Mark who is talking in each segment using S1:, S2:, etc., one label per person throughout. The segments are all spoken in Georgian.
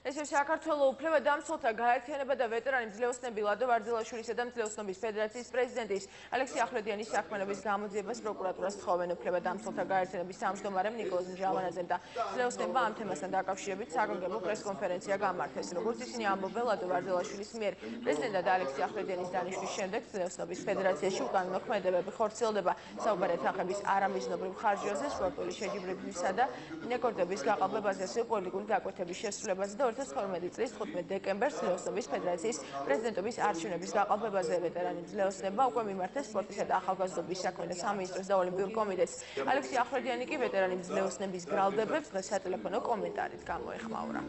S1: ეს საქართველოს უფლებადამცველთა გაერთიანება და ვეტერანი მძლეოსნები ლადო ვარძელაშვილისა და მძლეოსნობის ფედერაციის პრეზიდენტის ალექსი ახვლედიანის საქმიანობის გამოძიებას პროკურატურას თხოვენ. უფლებადამცველთა გაერთიანების თავმჯდომარემ ნიკოლოზ მჟავანაძემ და მძლეოსნებმა ამ თემასთან დაკავშირებით საგანგებო პრესკონფერენცია გამართეს. როგორც ისინი ამბობენ, ლადო ვარძელაშვილის მიერ პრეზიდენტად ალექსი ახვლედიანის დანიშვნის შემდეგ მძლეოსნობის ფედერაციაში უკანონო ქმედებები ხორციელდება. საუბარი ეთანხმების არამიზნობრივ ხარჯზე, სპორტული შეჯიბრებებისა და რეკორდების გაყალბებაზე, პოლიტიკური გაკვეთების შესრულებაზე და 2012 წლის 15 დეკემბერს მძლეოსნობის ფედერაციის პრეზიდენტობის არჩევნების გაყალბებაზე ვეტერანი მძლეოსნებმა უკვე მიმართეს სპორტისა და ახალგაზრდობის საქმეთა სამინისტროს და ოლიმპიურ კომიტეტს. ალექსი ახვლედიანი კი ვეტერანი მძლეოსნების გრალდებებს დღეს სატელეფონო კომენტარით გამოეხმაურა.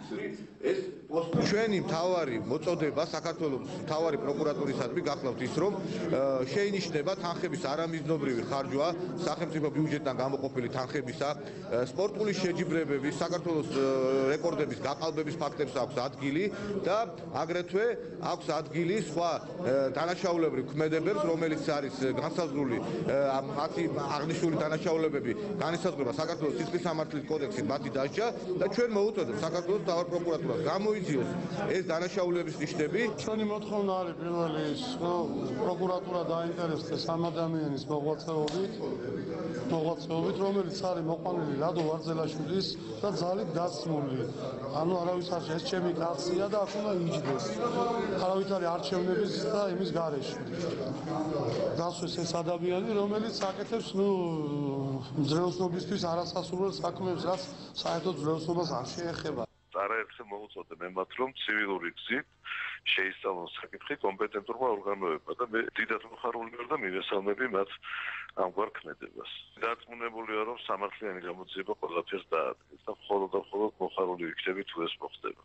S2: ჩვენი მთავარი მოწოდება საქართველოს მთავარი პროკურატურისადმი გახლავთ ის, რომ შეინიშნება თანხების არამიზნობრივი ხარჯვა, სახელმწიფო ბიუჯეტიდან გამოყოფილი თანხებისა, სპორტული შეჯიბრებების, საქართველოს რეკორდების გაყალბების ფაქტებს აქვს ადგილი და აგრეთვე აქვს ადგილი სხვა დანაშაულებრივ ქმედებებს, რომელიც არის განსაზღვრული მათი აღნიშნული დანაშაულებები განისაზღვრება საქართველოს სისხლის სამართლის კოდექსით მათი დასჯა და ჩვენ მოუწოდებთ საქართველოს მთავარ პროკურატურას გამოიძიოს ეს დანაშაულების ნიშნები.
S3: ჩვენი მოთხოვნა არის პირველი ის, რომ პროკურატურა დაინტერესდეს ამ ადამიანის მოღვაწეობით, რომელიც არის მოყვანილი ლადო ვარძელაშვილის და ძალით დასმული. ანუ არავის არ ეს ჩემი კაცია და აქ უნდა იჯდეს. არავით არის არჩევნების და იმის გარეშე. დასვეს ეს ადამიანი, რომელიც აკეთებს მძლეოსნობისთვის არასასურველ საქმეებს, რაც საერთოდ მძლეოსნობას არ შეეხება.
S4: არაერთხელ მოუწოდებ მათ, რომ ცივილური გზით შეისწავლონ საკითხი კომპეტენტურმა ორგანოებმა და მე დიდად მოხარული ვარ და მივესალმები მათ ამგვარ ქმედებას. დარწმუნებულია, რომ სამართლიანი გამოძიება ყველაფერს დაადგენს და მხოლოდ მოხარული იქნები თუ ეს მოხდება.